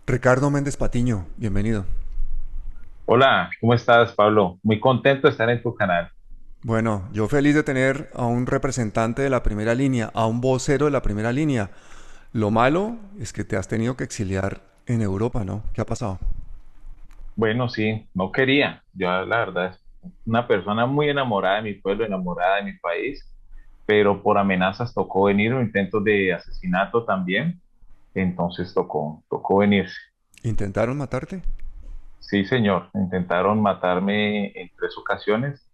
Ricardo Méndez Patiño, bienvenido. Hola, ¿cómo estás, Pablo? Muy contento de estar en tu canal. Bueno, yo feliz de tener a un representante de la primera línea, a un vocero de la primera línea. Lo malo es que te has tenido que exiliar en Europa, ¿no? ¿Qué ha pasado? Bueno, sí, no quería. Yo, la verdad, es una persona muy enamorada de mi pueblo, enamorada de mi país, pero por amenazas tocó venir, o intentos de asesinato también, entonces tocó venirse. ¿Intentaron matarte? Sí, señor, intentaron matarme en 3 ocasiones,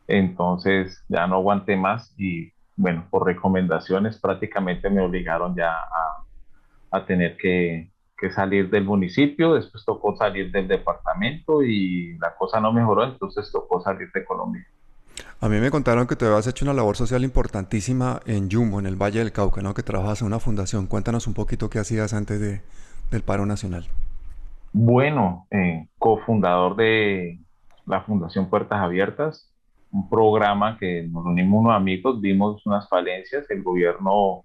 entonces ya no aguanté más y, bueno, por recomendaciones prácticamente me obligaron ya a tener que salir del municipio, después tocó salir del departamento y la cosa no mejoró, entonces tocó salir de Colombia. A mí me contaron que tú habías hecho una labor social importantísima en Yumbo, en el Valle del Cauca, ¿no? Que trabajas en una fundación. Cuéntanos un poquito qué hacías antes del paro nacional. Bueno, cofundador de la Fundación Puertas Abiertas, un programa que nos unimos unos amigos, vimos unas falencias, el gobierno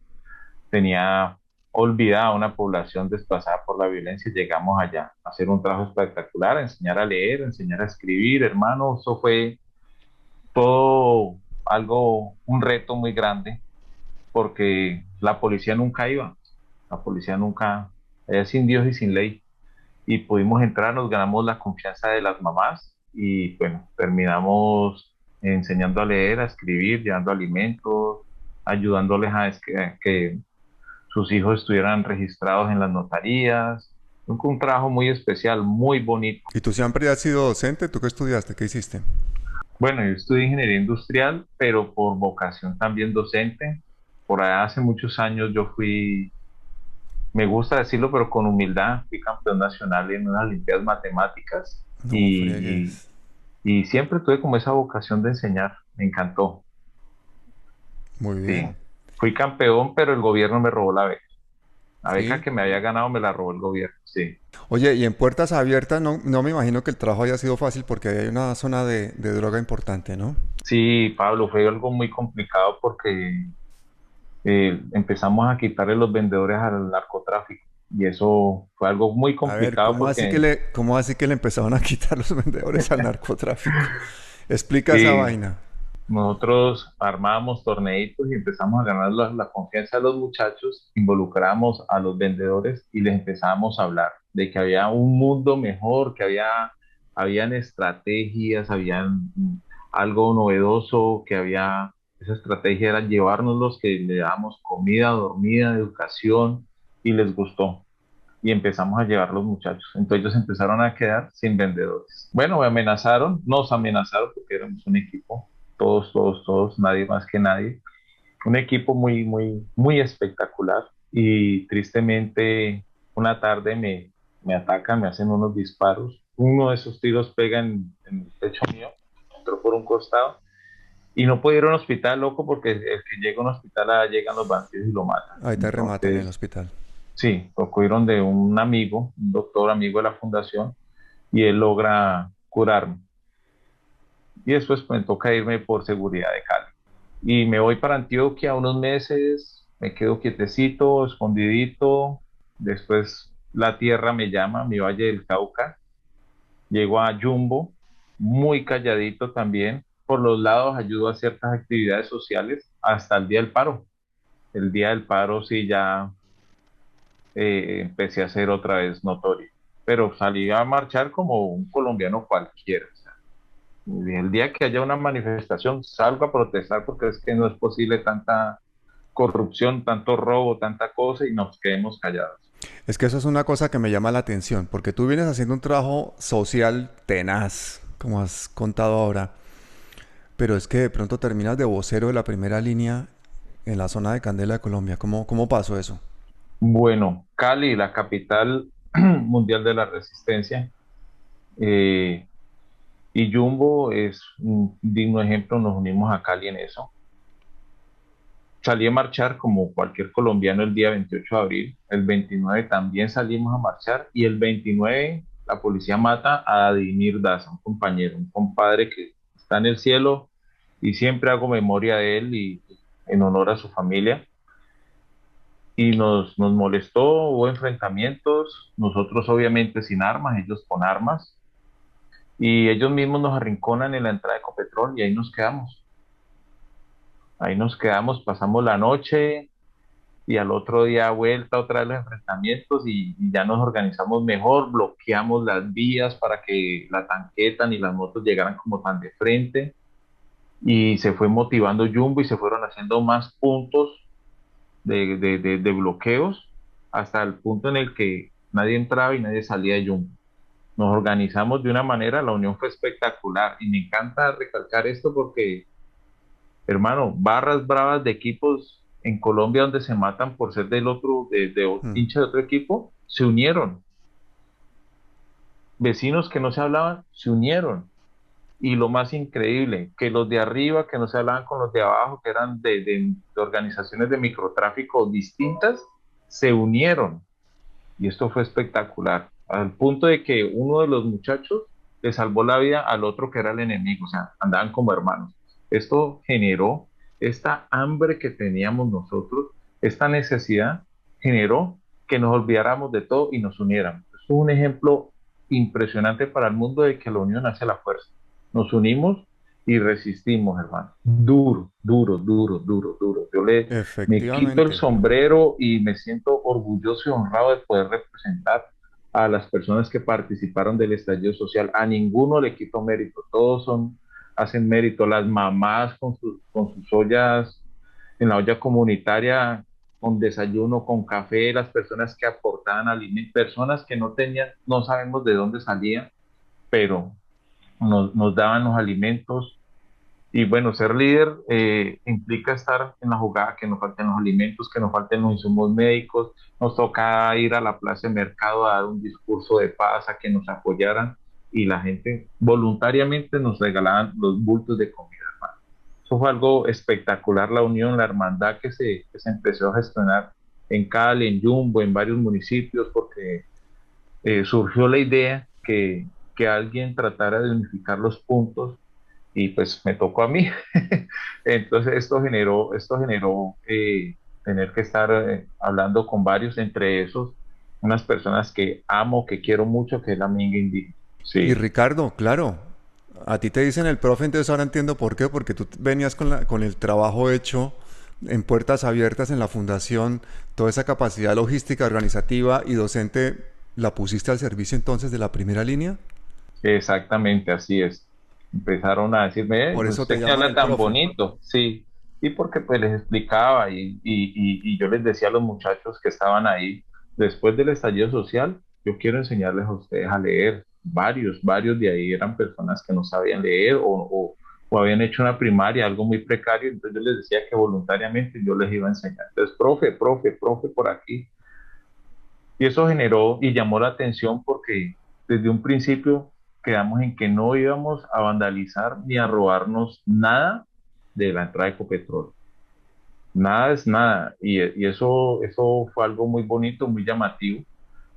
tenía olvidada a una población desplazada por la violencia, llegamos allá a hacer un trabajo espectacular, a enseñar a leer, a enseñar a escribir, hermano, eso fue todo algo, un reto muy grande, porque la policía nunca iba, la policía nunca, es sin Dios y sin ley, y pudimos entrar, nos ganamos la confianza de las mamás, y bueno, terminamos enseñando a leer, a escribir, llevando alimentos, ayudándoles a que sus hijos estuvieran registrados en las notarías, un trabajo muy especial, muy bonito. ¿Y tú siempre has sido docente? ¿Tú qué estudiaste? ¿Qué hiciste? Bueno, yo estudié ingeniería industrial, pero por vocación también docente. Por allá hace muchos años yo fui, me gusta decirlo, pero con humildad, fui campeón nacional en unas Olimpiadas Matemáticas No fregues. y siempre tuve como esa vocación de enseñar. Me encantó. Muy Sí. bien. Fui campeón, pero el gobierno me robó la beca. La beca ¿Sí? que me había ganado me la robó el gobierno. Sí. Oye, y en Puertas Abiertas no me imagino que el trabajo haya sido fácil porque hay una zona de droga importante, ¿no? Sí, Pablo, fue algo muy complicado porque empezamos a quitarle los vendedores al narcotráfico y eso fue algo muy A ver, complicado porque cómo así que le empezaron a quitar los vendedores al narcotráfico? Explica esa sí, vaina. nosotros armábamos torneitos y empezamos a ganar la confianza de los muchachos, involucramos a los vendedores y les empezábamos a hablar de que había un mundo mejor, que habían estrategias, habían algo novedoso, que había, esa estrategia era llevarnos los que le dábamos comida, dormida, educación y les gustó. Y empezamos a llevar los muchachos. Entonces ellos empezaron a quedar sin vendedores. Bueno, me amenazaron, nos amenazaron porque éramos un equipo, todos, nadie más que nadie. Un equipo muy, muy, muy espectacular y tristemente una tarde me atacan, me hacen unos disparos. Uno de esos tiros pega en el pecho mío, entró por un costado y no puedo ir a un hospital, loco, porque el que llega a un hospital, llegan los bandidos y lo matan. Ahí te rematan en el Entonces, hospital. sí, acudieron de un amigo, un doctor amigo de la fundación, y él logra curarme. Y después me toca irme por seguridad de Cali. Y me voy para Antioquia unos meses, me quedo quietecito, escondidito. Después la tierra me llama, mi Valle del Cauca. Llego a Jumbo, muy calladito también. Por los lados ayudo a ciertas actividades sociales hasta el día del paro. El día del paro sí ya empecé a ser otra vez notorio. Pero salí a marchar como un colombiano cualquiera. O sea, el día que haya una manifestación, salgo a protestar porque es que no es posible tanta corrupción, tanto robo, tanta cosa y nos quedemos callados. Es que eso es una cosa que me llama la atención, porque tú vienes haciendo un trabajo social tenaz, como has contado ahora, pero es que de pronto terminas de vocero de la primera línea en la zona de Candela de Colombia. ¿Cómo pasó eso? Bueno, Cali, la capital mundial de la resistencia, eh, y Jumbo es un digno ejemplo, nos unimos a Cali en eso. Salí a marchar como cualquier colombiano el día 28 de abril, el 29 también salimos a marchar y el 29 la policía mata a Adimir Daza, un compañero, un compadre que está en el cielo y siempre hago memoria de él y en honor a su familia. y nos molestó, hubo enfrentamientos, nosotros obviamente sin armas, ellos con armas, y ellos mismos nos arrinconan en la entrada de Ecopetrol y ahí nos quedamos, pasamos la noche y al otro día vuelta otra vez los enfrentamientos y ya nos organizamos mejor, bloqueamos las vías para que la tanqueta ni las motos llegaran como tan de frente y se fue motivando Jumbo y se fueron haciendo más puntos de bloqueos hasta el punto en el que nadie entraba y nadie salía de Jumbo. Nos organizamos de una manera, la unión fue espectacular y me encanta recalcar esto porque, hermano, barras bravas de equipos en Colombia donde se matan por ser del otro, Mm. hincha de otro equipo, se unieron. Vecinos que no se hablaban, se unieron. Y lo más increíble, que los de arriba, que no se hablaban con los de abajo, que eran de organizaciones de microtráfico distintas, se unieron. Y esto fue espectacular, al punto de que uno de los muchachos le salvó la vida al otro que era el enemigo, o sea, andaban como hermanos. Esto generó esta hambre que teníamos nosotros, esta necesidad generó que nos olvidáramos de todo y nos uniéramos. Esto es un ejemplo impresionante para el mundo de que la unión hace la fuerza. Nos unimos y resistimos, hermano. Duro, duro, duro, duro, duro. Me quito el Efectivamente. sombrero y me siento orgulloso y honrado de poder representar a las personas que participaron del estallido social. A ninguno le quito mérito, todos hacen mérito. Las mamás con sus ollas, en la olla comunitaria, con desayuno, con café, las personas que aportaban alimentos, personas que no tenían, no sabemos de dónde salían, pero nos daban los alimentos. Y bueno, ser líder implica estar en la jugada, que nos falten los alimentos, que nos falten los insumos médicos. Nos toca ir a la plaza de mercado a dar un discurso de paz, a que nos apoyaran y la gente voluntariamente nos regalaban los bultos de comida, hermano. Eso fue algo espectacular, la unión, la hermandad que se empezó a gestionar en Cali, en Jumbo, en varios municipios, porque surgió la idea que alguien tratara de unificar los puntos y pues me tocó a mí. Entonces esto generó tener que estar hablando con varios, entre esos unas personas que amo, que quiero mucho, que es la minga indígena. Y Sí, Ricardo, claro, a ti te dicen el profe, entonces ahora entiendo por qué, porque tú venías con el trabajo hecho en puertas abiertas en la fundación, toda esa capacidad logística, organizativa y docente, ¿la pusiste al servicio entonces de la primera línea? exactamente, así es. Empezaron a decirme, Por eso te usted que llaman habla el tan profe. bonito, sí. Y porque pues les explicaba y yo les decía a los muchachos que estaban ahí, después del estallido social, yo quiero enseñarles a ustedes a leer. Varios de ahí eran personas que no sabían leer o habían hecho una primaria, algo muy precario, entonces yo les decía que voluntariamente yo les iba a enseñar. Entonces, profe, por aquí. Y eso generó y llamó la atención porque desde un principio quedamos en que no íbamos a vandalizar ni a robarnos nada de la entrada de Ecopetrol. Nada es nada. Y eso fue algo muy bonito, muy llamativo,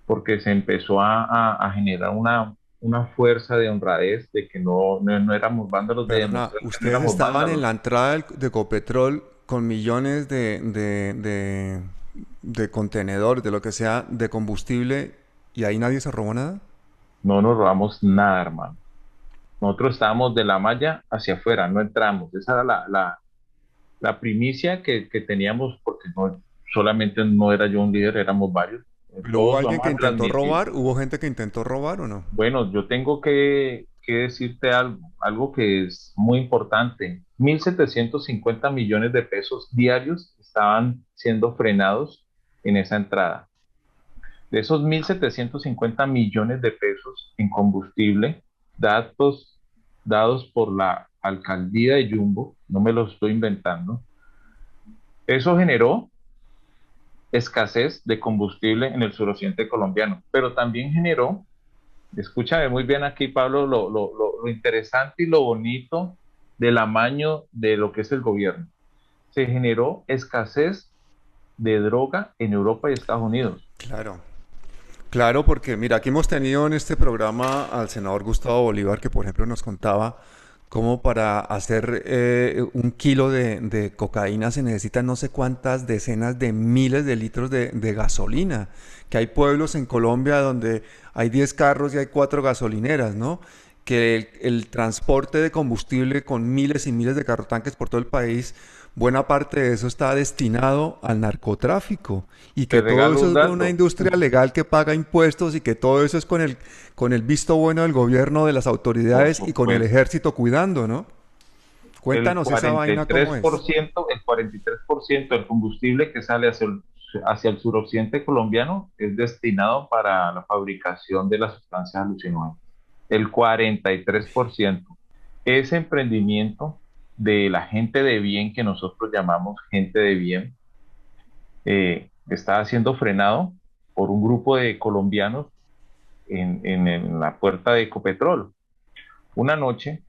porque se empezó a generar una fuerza de honradez de que no éramos vándalos, de Perdona, demostrar que no ustedes éramos estaban en vándalos. la entrada de Ecopetrol con millones de contenedores, de lo que sea, de combustible, y ahí nadie se robó nada. No nos robamos nada, hermano. Nosotros estábamos de la malla hacia afuera, no entramos. Esa era la primicia que teníamos, porque solamente no era yo un líder, éramos varios. Pero hubo Todos alguien vamos que a intentó transmitir. robar, hubo gente que intentó robar o no. Bueno, yo tengo que decirte algo que es muy importante. 1.750 millones de pesos diarios estaban siendo frenados en esa entrada. De esos 1.750 millones de pesos en combustible, datos dados por la alcaldía de Jumbo, no me los estoy inventando, eso generó escasez de combustible en el suroccidente colombiano, pero también generó, escúchame muy bien aquí, Pablo, lo interesante y lo bonito del amaño de lo que es el gobierno. Se generó escasez de droga en Europa y Estados Unidos. Claro. Claro, porque mira, aquí hemos tenido en este programa al senador Gustavo Bolívar, que por ejemplo nos contaba como para hacer un kilo de cocaína se necesitan no sé cuántas decenas de miles de litros de gasolina, que hay pueblos en Colombia donde hay 10 carros y hay 4 gasolineras, ¿no? Que el transporte de combustible con miles y miles de carrotanques por todo el país, buena parte de eso está destinado al narcotráfico y Te que todo regalo eso un es de una dato. industria legal que paga impuestos y que todo eso es con el visto bueno del gobierno, de las Por autoridades y con el supuesto. ejército cuidando, ¿no? El Cuéntanos esa cuarenta y vaina tres cómo por es. ciento, el 43% del combustible que sale hacia el suroccidente colombiano es destinado para la fabricación de las sustancias alucinógenas. El 43%. Ese emprendimiento de la gente de bien, que nosotros llamamos gente de bien, está siendo frenado por un grupo de colombianos en la puerta de Ecopetrol. Una noche,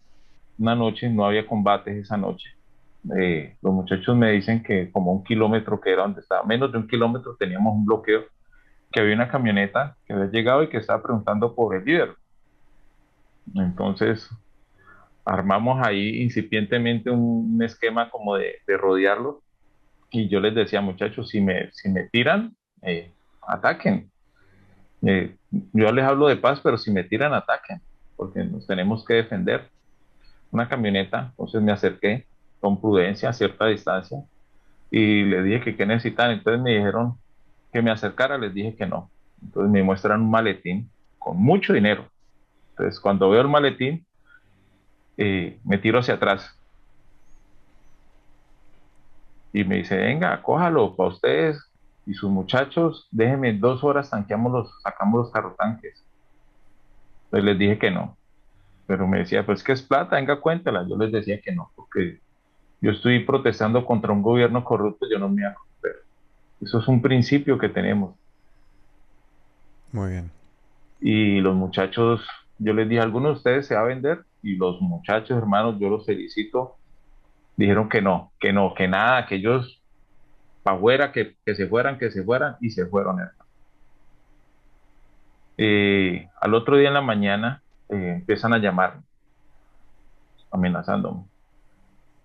una noche, no había combates esa noche. Los muchachos me dicen que como 1 kilómetro, que era donde estaba, menos de 1 kilómetro, teníamos un bloqueo, que había una camioneta que había llegado y que estaba preguntando por el líder. Entonces armamos ahí incipientemente un esquema como de rodearlo, y yo les decía, muchachos, si me tiran, ataquen. Yo les hablo de paz, pero si me tiran, ataquen, porque nos tenemos que defender. Una camioneta, entonces me acerqué con prudencia a cierta distancia y les dije que qué necesitan. Entonces me dijeron que me acercara, les dije que no. Entonces me muestran un maletín con mucho dinero. Entonces cuando veo el maletín, me tiro hacia atrás y me dice, venga, cójalo para ustedes y sus muchachos, déjenme 2 horas, sacamos los carrotanques. Entonces les dije que no, pero me decía, pues que es plata, venga, cuéntala. Yo les decía que no, porque yo estoy protestando contra un gobierno corrupto, yo no me voy a corromper. Eso es un principio que tenemos. Muy bien. Y los muchachos, yo les dije, ¿alguno de ustedes se va a vender? Y los muchachos, hermanos, yo los felicito, dijeron que no, que no, que nada, que ellos para afuera, que se fueran, y se fueron, hermano. Al otro día en la mañana empiezan a llamarme, amenazándome.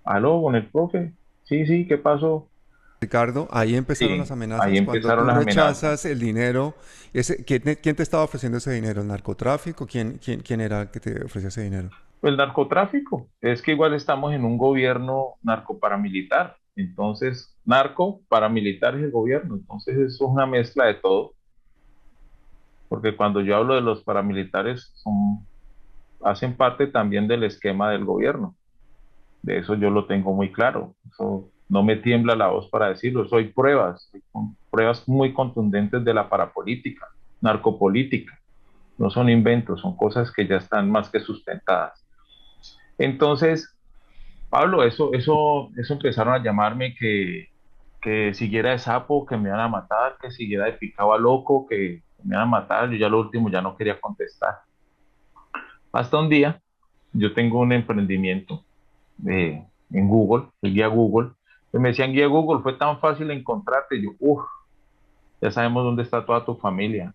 ¿Aló, con el profe? Sí, sí, ¿qué pasó? Ricardo, ahí empezaron las Sí, ahí amenazas. Cuando empezaron tú las amenazas. rechazas el dinero, quién te estaba ofreciendo ese dinero? ¿El narcotráfico? ¿Quién era el que te ofrecía ese dinero? El narcotráfico, es que igual estamos en un gobierno narcoparamilitar, entonces narco paramilitar es el gobierno, entonces eso es una mezcla de todo, porque cuando yo hablo de los paramilitares hacen parte también del esquema del gobierno, de eso yo lo tengo muy claro, eso no me tiembla la voz para decirlo, soy pruebas muy contundentes de la parapolítica, narcopolítica, no son inventos, son cosas que ya están más que sustentadas. Entonces, Pablo, eso empezaron a llamarme que siguiera de sapo, que me iban a matar, que siguiera de picaba loco, que me iban a matar. Yo ya lo último ya no quería contestar. Hasta un día, yo tengo un emprendimiento en Google, el guía Google. Y me decían, guía Google, fue tan fácil encontrarte. Y yo, uff, ya sabemos dónde está toda tu familia.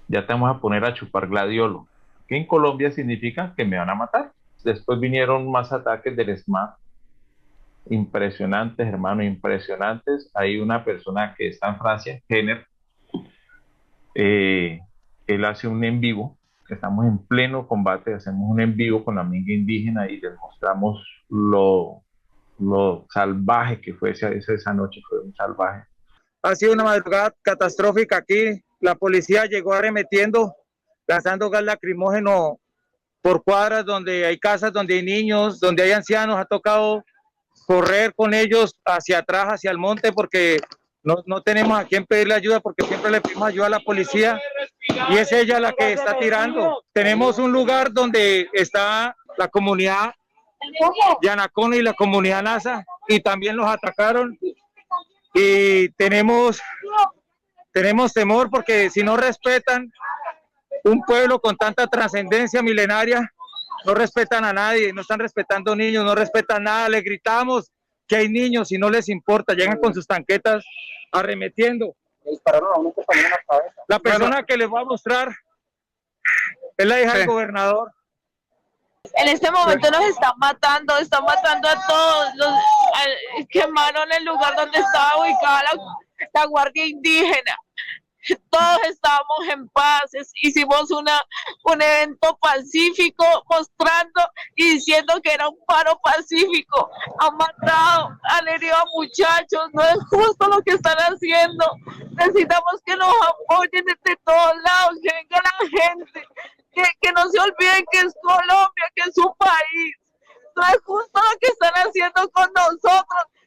Ya te vamos a poner a chupar gladiolo. Que en Colombia significa que me van a matar. Después vinieron más ataques del SMAT. Impresionantes, hermano, impresionantes. Hay una persona que está en Francia, Jenner, eh, él hace un en vivo, estamos en pleno combate, hacemos un en vivo con la minga indígena y les mostramos lo salvaje que fue esa noche, fue un salvaje. Ha sido una madrugada catastrófica aquí. La policía llegó arremetiendo, lanzando gas lacrimógeno por cuadras donde hay casas, donde hay niños, donde hay ancianos. Ha tocado correr con ellos hacia atrás, hacia el monte, porque no tenemos a quién pedirle ayuda, porque siempre le pedimos ayuda a la policía y es ella la que está tirando. Tenemos un lugar donde está la comunidad Yanacona y la comunidad NASA y también los atacaron y tenemos temor porque si no respetan un pueblo con tanta trascendencia milenaria, no respetan a nadie, no están respetando niños, no respetan nada, le gritamos que hay niños y no les importa, llegan con sus tanquetas arremetiendo. La persona que les voy a mostrar es la hija del gobernador. En este momento nos están matando a todos. Quemaron el lugar donde estaba ubicada la Guardia Indígena. Todos estábamos en paz, hicimos un evento pacífico mostrando y diciendo que era un paro pacífico. Han matado, han herido a muchachos, no es justo lo que están haciendo. Necesitamos que nos apoyen desde todos lados, que venga la gente, que no se olviden que es Colombia, que es su país. No es justo lo que están haciendo con nosotros.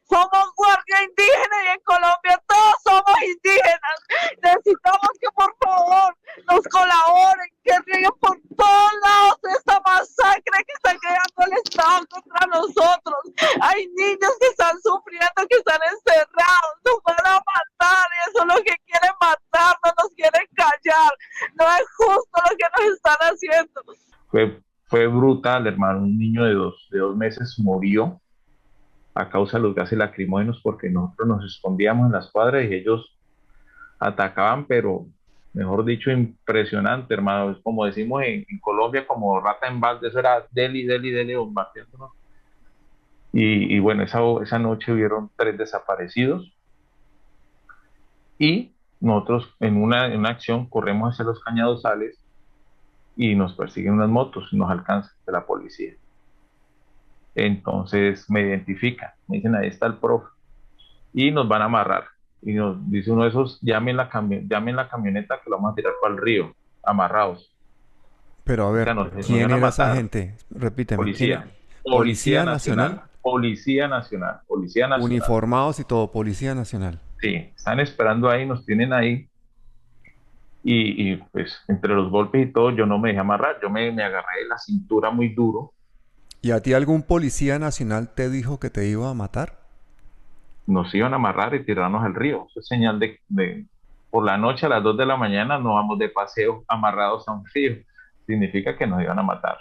Somos guardia indígena y en Colombia todos somos indígenas. Necesitamos que por favor nos colaboren, que rieguen por todos lados esta masacre que está creando el Estado contra nosotros. Hay niños que están sufriendo, que están encerrados, nos van a matar y eso es lo que quieren matar, no nos quieren callar. No es justo lo que nos están haciendo. Fue brutal, hermano. Un niño de dos meses murió a causa de los gases lacrimógenos porque nosotros nos escondíamos en las cuadras y ellos atacaban, pero mejor dicho, impresionante, hermano. Es como decimos en Colombia, como rata en balde, eso era deli, bombardeándonos. Y bueno, esa noche hubieron 3 desaparecidos y nosotros en una acción corremos hacia los cañaduzales y nos persiguen unas motos y nos alcanzan de la policía. Entonces me identifican, me dicen, ahí está el profe, y nos van a amarrar. Y nos dice uno de esos, llamen la camioneta que lo vamos a tirar para el río, amarrados. Pero a ver, ¿quién era esa gente? Repíteme. Policía Nacional. Policía Nacional. Uniformados y todo, Policía Nacional. Sí, están esperando ahí, nos tienen ahí. Y pues entre los golpes y todo, yo no me dejé amarrar, yo me agarré de la cintura muy duro. ¿Y a ti algún policía nacional te dijo que te iba a matar? Nos iban a amarrar y tirarnos al río. Eso es señal de por la noche a las 2 de la mañana no vamos de paseo amarrados a un río. Significa que nos iban a matar.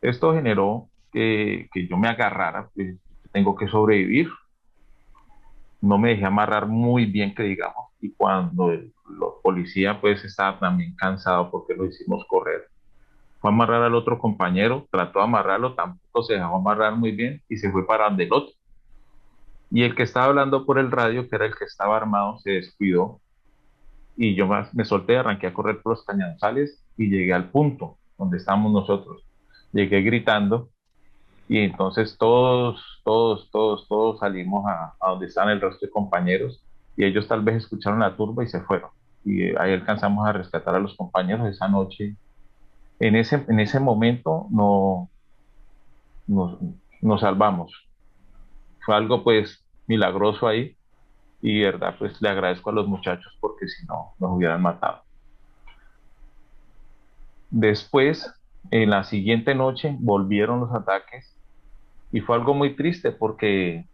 Esto generó que yo me agarrara, pues tengo que sobrevivir. No me dejé amarrar muy bien, que digamos, y cuando los policías pues estaba también cansado porque lo hicimos correr. Fue a amarrar al otro compañero, trató de amarrarlo, tampoco se dejó amarrar muy bien y se fue para donde el otro. Y el que estaba hablando por el radio, que era el que estaba armado, se descuidó y yo me solté, arranqué a correr por los cañaduzales y llegué al punto donde estábamos nosotros. Llegué gritando y entonces todos salimos a donde están el resto de compañeros y ellos tal vez escucharon la turba y se fueron. Y ahí alcanzamos a rescatar a los compañeros esa noche. En ese momento nos salvamos. Fue algo pues milagroso ahí y verdad pues le agradezco a los muchachos porque si no nos hubieran matado. Después, en la siguiente noche volvieron los ataques y fue algo muy triste porque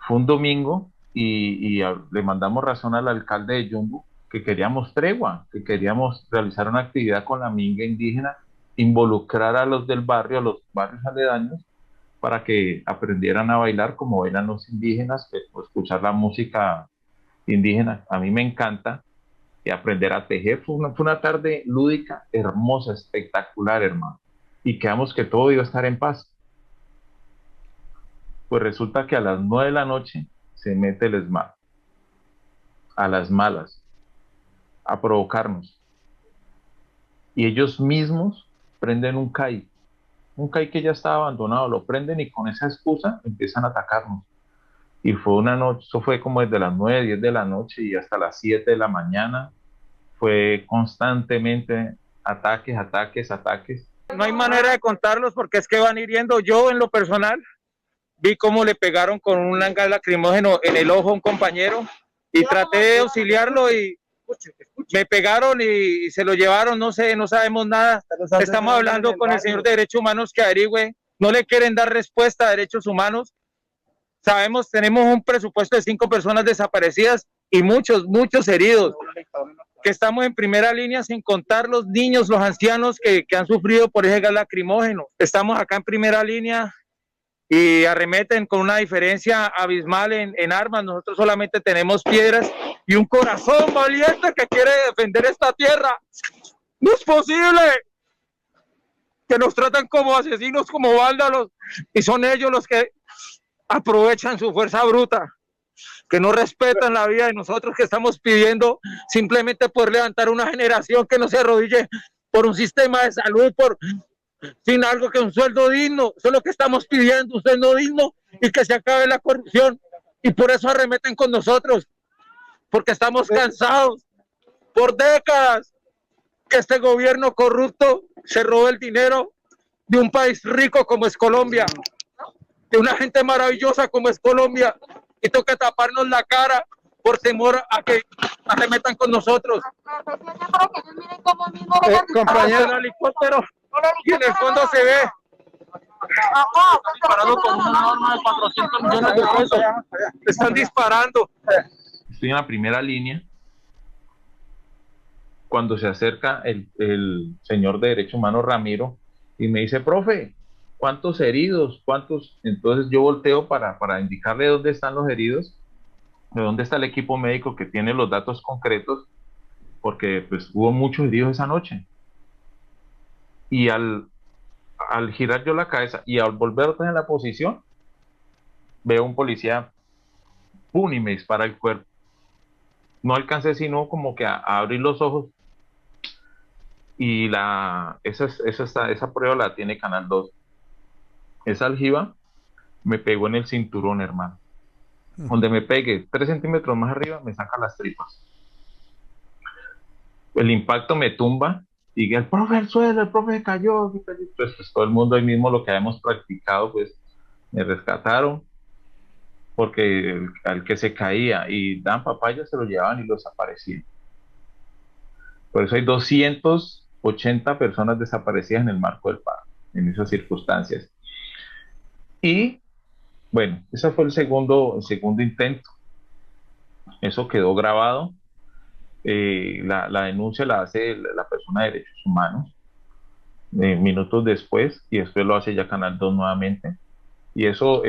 fue un domingo y le mandamos razón al alcalde de Yumbo que queríamos tregua, que queríamos realizar una actividad con la minga indígena, involucrar a los del barrio, a los barrios aledaños, para que aprendieran a bailar como bailan los indígenas, escuchar la música indígena. A mí me encanta, y aprender a tejer. Fue una tarde lúdica, hermosa, espectacular, hermano. Y quedamos que todo iba a estar en paz. Pues resulta que a las 9 de la noche se mete el ESMAD, a las malas, a provocarnos. Y ellos mismos prenden un CAI que ya estaba abandonado, lo prenden y con esa excusa empiezan a atacarnos. Y fue una noche, eso fue como desde las 9, 10 de la noche y hasta las 7 de la mañana. Fue constantemente ataques. No hay manera de contarlos porque es que van hiriendo. Yo en lo personal vi cómo le pegaron con un gas lacrimógeno en el ojo a un compañero y traté de auxiliarlo y me pegaron y se lo llevaron, no sé, no sabemos nada. Estamos hablando con el señor de Derechos Humanos que averigüe, no le quieren dar respuesta a Derechos Humanos. Sabemos, tenemos un presupuesto de 5 personas desaparecidas y muchos heridos, que estamos en primera línea sin contar los niños, los ancianos que han sufrido por ese gas lacrimógeno. Estamos acá en primera línea y arremeten con una diferencia abismal en armas. Nosotros solamente tenemos piedras y un corazón valiente que quiere defender esta tierra. ¡No es posible! que nos tratan como asesinos, como vándalos, y son ellos los que aprovechan su fuerza bruta, que no respetan la vida de nosotros que estamos pidiendo simplemente por levantar una generación que no se arrodille por un sistema de salud, por sin algo que un sueldo digno. Eso es lo que estamos pidiendo, un sueldo digno y que se acabe la corrupción. Y por eso arremeten con nosotros, porque estamos cansados por décadas que este gobierno corrupto se robe el dinero de un país rico como es Colombia, de una gente maravillosa como es Colombia, y toca taparnos la cara por temor a que arremetan con nosotros. Compañero, el helicóptero, y en el fondo se ve. Disparando con una norma de 400 millones de pesos. Están disparando. Estoy en la primera línea cuando se acerca el señor de Derechos Humanos Ramiro y me dice, profe, ¿cuántos heridos? ¿Cuántos? Entonces yo volteo para indicarle dónde están los heridos, de dónde está el equipo médico que tiene los datos concretos, porque pues hubo muchos heridos esa noche. Y al girar yo la cabeza y al volver otra vez en la posición, veo un policía, ¡pum!, y me dispara el cuerpo. No alcancé sino como que a abrir los ojos. Y esa prueba la tiene Canal 2. Esa aljiba me pegó en el cinturón, hermano. Donde me pegue 3 centímetros más arriba, me saca las tripas. El impacto me tumba y el profe al suelo, el profe cayó. Pues todo el mundo ahí mismo, lo que habíamos practicado, pues me rescataron, porque al que se caía y dan papaya se lo llevaban y los desaparecían. Por eso hay 280 personas desaparecidas en el marco del paro, en esas circunstancias. Y bueno, ese fue el segundo intento. Eso quedó grabado. La denuncia la hace la persona de Derechos Humanos minutos después, y después lo hace ya Canal 2 nuevamente. Y eso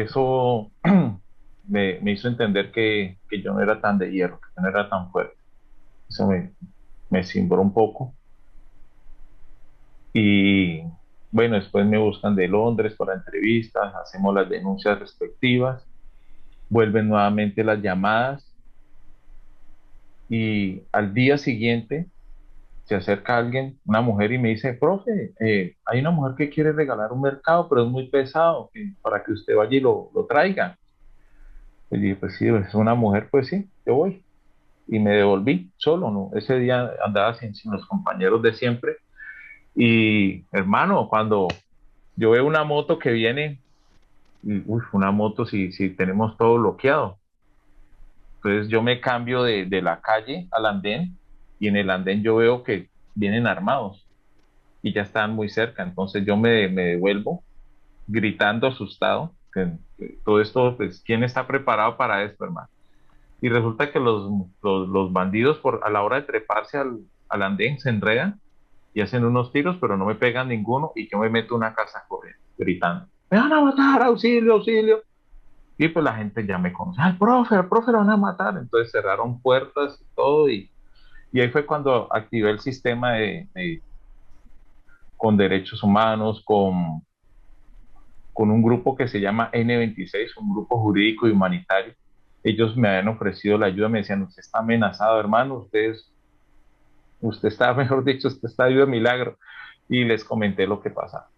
me hizo entender que yo no era tan de hierro, que yo no era tan fuerte. Eso me cimbró un poco. Y bueno, después me buscan de Londres para entrevistas, hacemos las denuncias respectivas, vuelven nuevamente las llamadas, y al día siguiente se acerca alguien, una mujer, y me dice, profe, hay una mujer que quiere regalar un mercado, pero es muy pesado, para que usted vaya y lo traiga. Y dije, pues sí, es una mujer, pues sí, yo voy. Y me devolví solo, ¿no? Ese día andaba sin los compañeros de siempre. Y hermano, cuando yo veo una moto que viene, y, una moto si tenemos todo bloqueado. Entonces yo me cambio de la calle al andén, y en el andén yo veo que vienen armados y ya están muy cerca. Entonces yo me devuelvo gritando asustado. Que todo esto, pues, ¿quién está preparado para esto, hermano? Y resulta que los bandidos, a la hora de treparse al andén, se enredan y hacen unos tiros, pero no me pegan ninguno, y yo me meto en una casa corriendo, gritando, ¡me van a matar! ¡Auxilio, auxilio! Y pues la gente ya me conoce, al profe lo van a matar. Entonces cerraron puertas y todo, y ahí fue cuando activé el sistema con derechos humanos, con un grupo que se llama N26, un grupo jurídico y humanitario. Ellos me habían ofrecido la ayuda, me decían, usted está amenazado, hermano, usted está, mejor dicho, usted está vivo de milagro. Y les comenté lo que pasaba.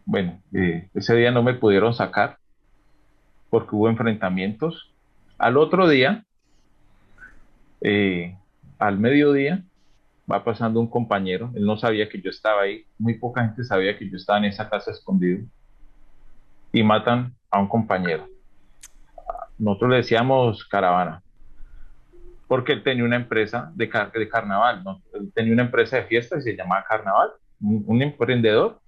Bueno, ese día no me pudieron sacar porque hubo enfrentamientos. Al otro día, al mediodía, va pasando un compañero, él no sabía que yo estaba ahí, muy poca gente sabía que yo estaba en esa casa escondido, y matan a un compañero. Nosotros le decíamos Caravana, porque él tenía una empresa de carnaval, ¿no? Él tenía una empresa de fiestas y se llamaba Carnaval, un emprendedor.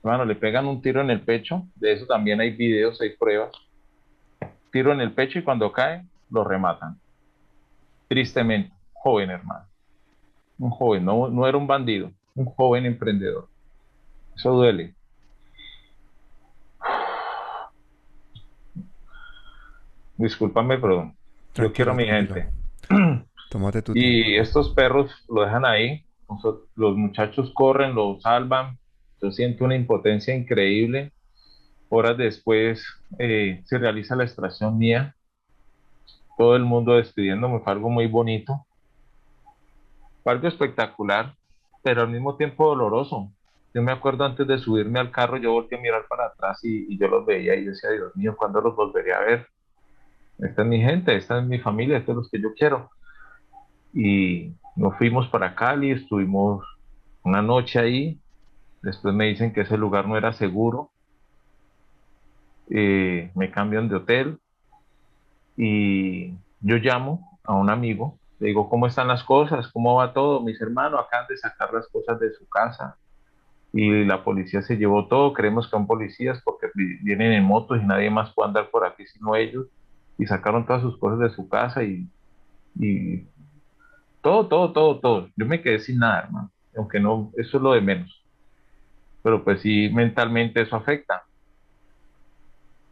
Bueno, le pegan un tiro en el pecho, de eso también hay videos, hay pruebas. Tiro en el pecho, y cuando cae, lo rematan. Tristemente, joven, hermano. Un joven, no era un bandido, un joven emprendedor. Eso duele. Discúlpame, pero yo quiero a mi gente. Tómate tu tiempo. Y estos perros lo dejan ahí. Los muchachos corren, lo salvan, Yo siento una impotencia increíble. Horas después se realiza la extracción mía, todo el mundo despidiéndome, fue algo muy bonito, fue algo espectacular, pero al mismo tiempo doloroso. Yo me acuerdo antes de subirme al carro, yo volteé a mirar para atrás y yo los veía y yo decía, Dios mío, ¿cuándo los volveré a ver? Esta es mi gente, esta es mi familia, estos son los que yo quiero. Y nos fuimos para Cali, estuvimos una noche ahí, después me dicen que ese lugar no era seguro, me cambian de hotel y yo llamo a un amigo, le digo, ¿cómo están las cosas? ¿Cómo va todo? Mis hermanos acaban de sacar las cosas de su casa y la policía se llevó todo, creemos que son policías porque vienen en motos y nadie más puede andar por aquí sino ellos y sacaron todas sus cosas de su casa y todo, todo, todo, todo. Yo me quedé sin nada, hermano, aunque no, eso es lo de menos, pero pues sí, mentalmente eso afecta.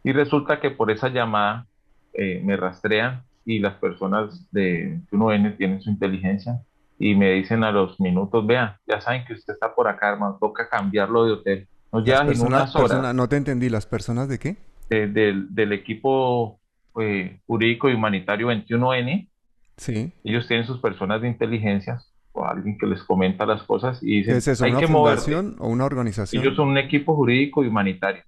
Y resulta que por esa llamada me rastrean y las personas de 1N tienen su inteligencia y me dicen a los minutos, vea, ya saben que usted está por acá, hermano, toca cambiarlo de hotel. Nos Las llevan en personas, unas horas no te entendí, ¿las personas de qué? del equipo jurídico y humanitario 21N. Sí. Ellos tienen sus personas de inteligencia o alguien que les comenta las cosas y ¿Qué dicen, es eso? hay ¿Una que moverte. fundación o una Ellos organización? son un equipo jurídico y humanitario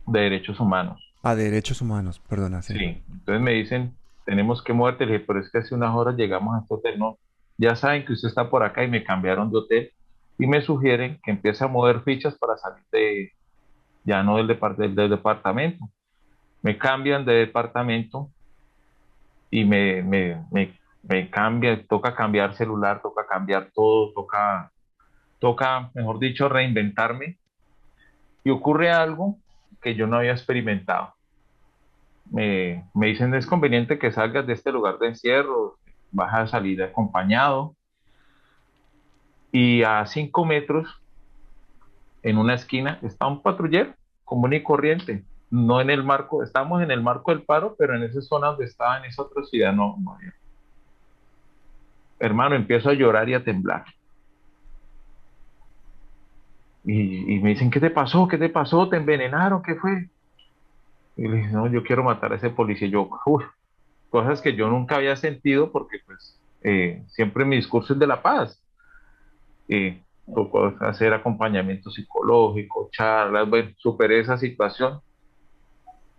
de derechos humanos. A derechos humanos, perdona, sí. Sí, entonces me dicen, tenemos que moverte. Le dije, pero es que hace unas horas llegamos a este hotel, no. Ya saben que usted está por acá y me cambiaron de hotel y me sugieren que empiece a mover fichas para salir ya no del departamento. Me cambian de departamento y me cambia, toca cambiar celular, toca cambiar todo, toca, mejor dicho, reinventarme. Y ocurre algo que yo no había experimentado. Me dicen, es conveniente que salgas de este lugar de encierro, vas a salir acompañado. Y a 5 metros, en una esquina, está un patrullero común y corriente. No en el marco, estamos en el marco del paro, pero en esa zona donde estaba, en esa otra ciudad, no había. Hermano, empiezo a llorar y a temblar. Y me dicen, ¿qué te pasó? ¿Qué te pasó? ¿Te envenenaron? ¿Qué fue? Y le dije, no, yo quiero matar a ese policía. Yo, uff, cosas que yo nunca había sentido porque pues siempre mi discurso es de la paz. Tocó hacer acompañamiento psicológico, charlas, bueno, superé esa situación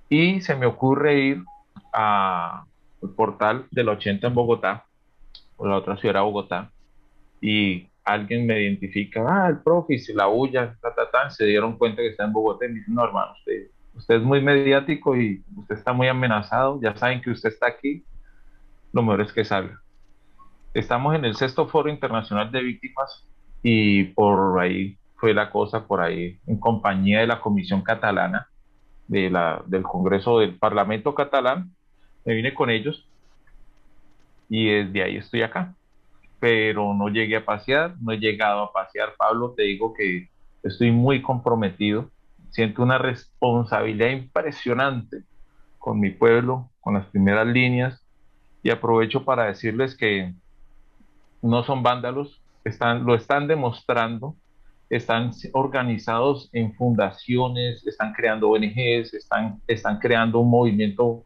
y se me ocurre ir al portal del 80 en Bogotá, o la otra ciudad era Bogotá, y alguien me identifica, el profe, y se la bulla, se dieron cuenta que está en Bogotá y me dicen, no, hermano, usted es muy mediático y usted está muy amenazado, ya saben que usted está aquí, lo mejor es que salga. Estamos en el sexto foro internacional de víctimas y por ahí fue la cosa, por ahí, en compañía de la Comisión Catalana, del Congreso del Parlamento Catalán, me vine con ellos y desde ahí estoy acá. Pero no llegué a pasear, no he llegado a pasear, Pablo, te digo que estoy muy comprometido, siento una responsabilidad impresionante con mi pueblo, con las primeras líneas, y aprovecho para decirles que no son vándalos, lo están demostrando, están organizados en fundaciones, están creando ONGs, están creando un movimiento,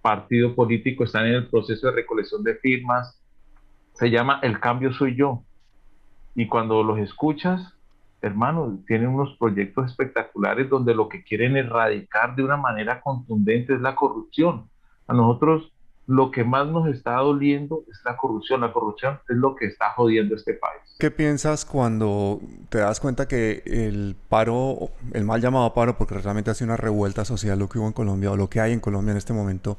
partido político, están en el proceso de recolección de firmas, se llama El Cambio Soy Yo, y cuando los escuchas, hermano, tienen unos proyectos espectaculares donde lo que quieren erradicar de una manera contundente es la corrupción. A nosotros lo que más nos está doliendo es la corrupción es lo que está jodiendo este país. ¿Qué piensas cuando te das cuenta que el paro, el mal llamado paro, porque realmente ha sido una revuelta social lo que hubo en Colombia o lo que hay en Colombia en este momento,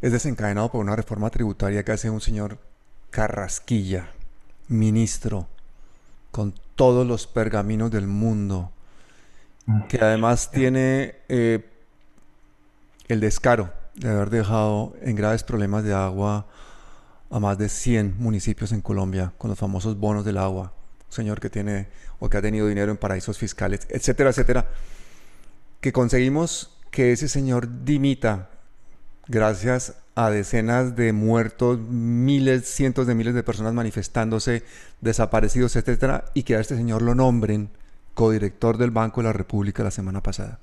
es desencadenado por una reforma tributaria que hace un señor Carrasquilla, ministro, con todos los pergaminos del mundo, que además tiene el descaro de haber dejado en graves problemas de agua a más de 100 municipios en Colombia con los famosos bonos del agua, un señor que tiene o que ha tenido dinero en paraísos fiscales, etcétera, etcétera, que conseguimos que ese señor dimita gracias a decenas de muertos, miles, cientos de miles de personas manifestándose, desaparecidos, etcétera, y que a este señor lo nombren codirector del Banco de la República la semana pasada.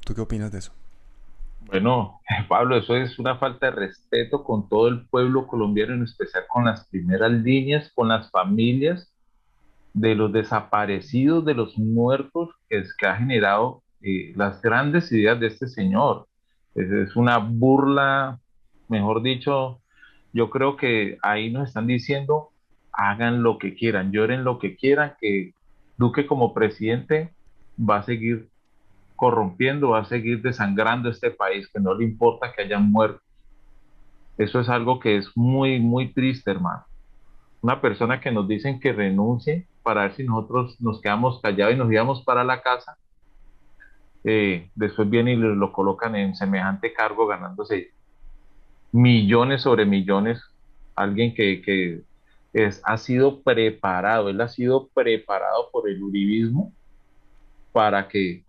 ¿Tú qué opinas de eso? Bueno, Pablo, eso es una falta de respeto con todo el pueblo colombiano, en especial con las primeras líneas, con las familias de los desaparecidos, de los muertos que ha generado las grandes ideas de este señor. Es una burla, mejor dicho, yo creo que ahí nos están diciendo, hagan lo que quieran, lloren lo que quieran, que Duque como presidente va a seguir corrompiendo, va a seguir desangrando este país, que no le importa que hayan muerto. Eso es algo que es muy, muy triste, hermano. Una persona que nos dicen que renuncie para ver si nosotros nos quedamos callados y nos íbamos para la casa, después viene y lo colocan en semejante cargo ganándose millones sobre millones, alguien que ha sido preparado, él ha sido preparado por el uribismo para que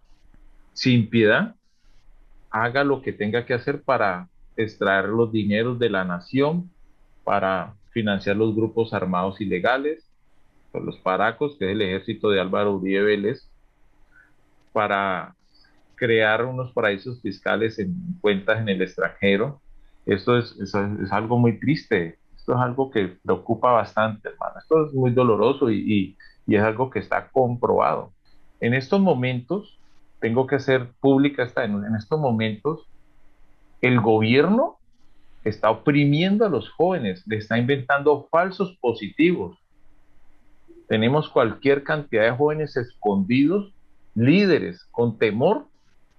sin piedad haga lo que tenga que hacer para extraer los dineros de la nación, para financiar los grupos armados ilegales, por los paracos, que es el ejército de Álvaro Uribe Vélez, para crear unos paraísos fiscales en cuentas en el extranjero. Esto es algo muy triste, esto es algo que preocupa bastante, hermano. Esto es muy doloroso y es algo que está comprobado. En estos momentos, tengo que hacer pública en estos momentos, el gobierno está oprimiendo a los jóvenes, le está inventando falsos positivos. Tenemos cualquier cantidad de jóvenes escondidos, líderes, con temor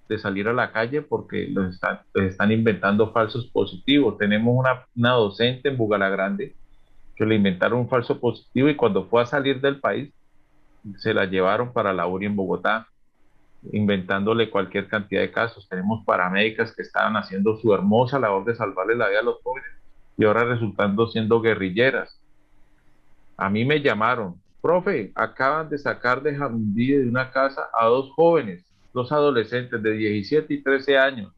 de salir a la calle porque les están inventando falsos positivos. Tenemos una docente en Bugalagrande que le inventaron un falso positivo y cuando fue a salir del país se la llevaron para la URI en Bogotá, inventándole cualquier cantidad de casos. Tenemos paramédicas que estaban haciendo su hermosa labor de salvarle la vida a los jóvenes y ahora resultando siendo guerrilleras. A mí me llamaron, profe, acaban de sacar de Jamundí de una casa a dos jóvenes, dos adolescentes de 17 y 13 años.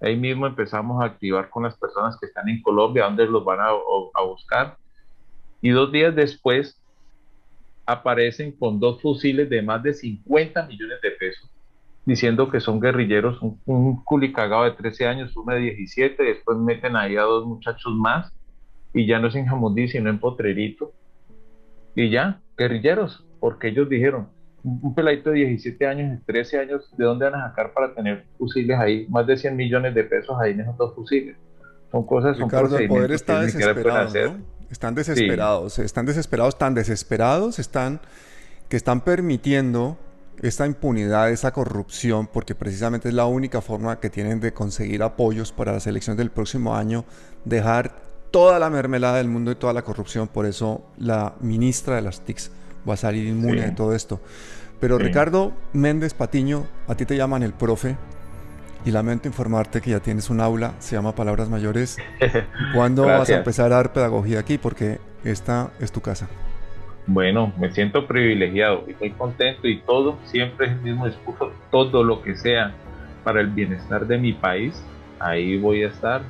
Ahí mismo empezamos a activar con las personas que están en Colombia, donde los van a buscar. Y 2 días después aparecen con dos fusiles de más de 50 millones de pesos, diciendo que son guerrilleros, un culicagado de 13 años, uno de 17, después meten ahí a dos muchachos más, y ya no es en Jamundí, sino en Potrerito, y ya, guerrilleros, porque ellos dijeron, un peladito de 17 años, de 13 años, ¿de dónde van a sacar para tener fusiles ahí? Más de 100 millones de pesos ahí en esos dos fusiles. Son cosas, son Ricardo, el poder procedimientos que está ni siquiera pueden desesperado, hacer. ¿no? Están desesperados, sí. Están desesperados, tan desesperados que están permitiendo esta impunidad, esa corrupción, porque precisamente es la única forma que tienen de conseguir apoyos para la elección del próximo año, dejar toda la mermelada del mundo y toda la corrupción. Por eso la ministra de las TICs va a salir inmune de todo esto. Pero sí. Ricardo Méndez Patiño, a ti te llaman el profe, y lamento informarte que ya tienes un aula, se llama Palabras Mayores. ¿Cuándo vas a empezar a dar pedagogía aquí? Porque esta es tu casa. Bueno, me siento privilegiado y muy contento, y todo, siempre es el mismo discurso, todo lo que sea para el bienestar de mi país, ahí voy a estar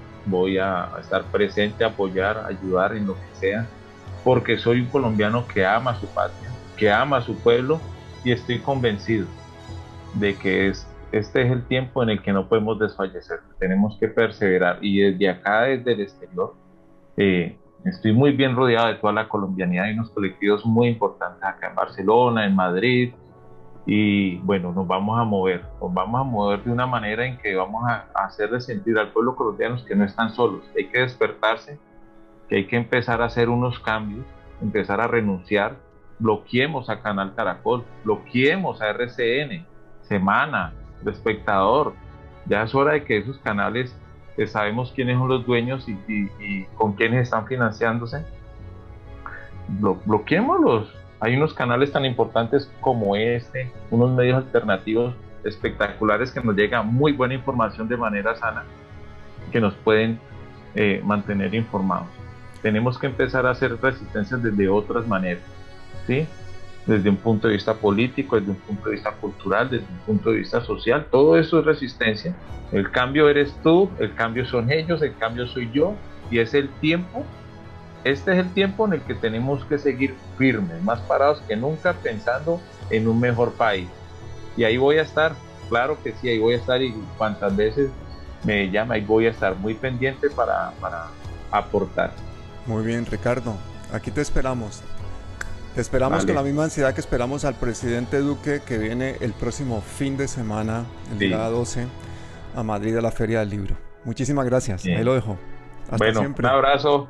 presente, apoyar, ayudar en lo que sea, porque soy un colombiano que ama su patria, que ama a su pueblo, y estoy convencido de que este es el tiempo en el que no podemos desfallecer, tenemos que perseverar, y desde acá, desde el exterior, estoy muy bien rodeado de toda la colombianidad y unos colectivos muy importantes acá en Barcelona, en Madrid, y bueno, nos vamos a mover de una manera en que vamos a hacerle sentir al pueblo colombiano que no están solos, hay que despertarse, que hay que empezar a hacer unos cambios, empezar a renunciar, bloqueemos a Canal Caracol, bloqueemos a RCN, Semana, El Espectador, ya es hora de que esos canales, que sabemos quiénes son los dueños y con quiénes están financiándose, bloqueémoslos. Hay unos canales tan importantes como unos medios alternativos espectaculares que nos llega muy buena información de manera sana, que nos pueden mantener informados. Tenemos que empezar a hacer resistencias desde otras maneras, ¿sí? Desde un punto de vista político, desde un punto de vista cultural, desde un punto de vista social, todo eso es resistencia. El cambio eres tú, el cambio son ellos, el cambio soy yo, y es el tiempo este es el tiempo en el que tenemos que seguir firmes, más parados que nunca, pensando en un mejor país. Y ahí voy a estar, claro que sí, ahí voy a estar, y cuantas veces me llama, ahí voy a estar muy pendiente para aportar. Muy bien, Ricardo. Aquí te esperamos. Te esperamos Vale. con la misma ansiedad que esperamos al presidente Duque, que viene el próximo fin de semana, el Sí. día 12, a Madrid a la Feria del Libro. Muchísimas gracias. Bien. Ahí lo dejo. Hasta Bueno, siempre. un abrazo.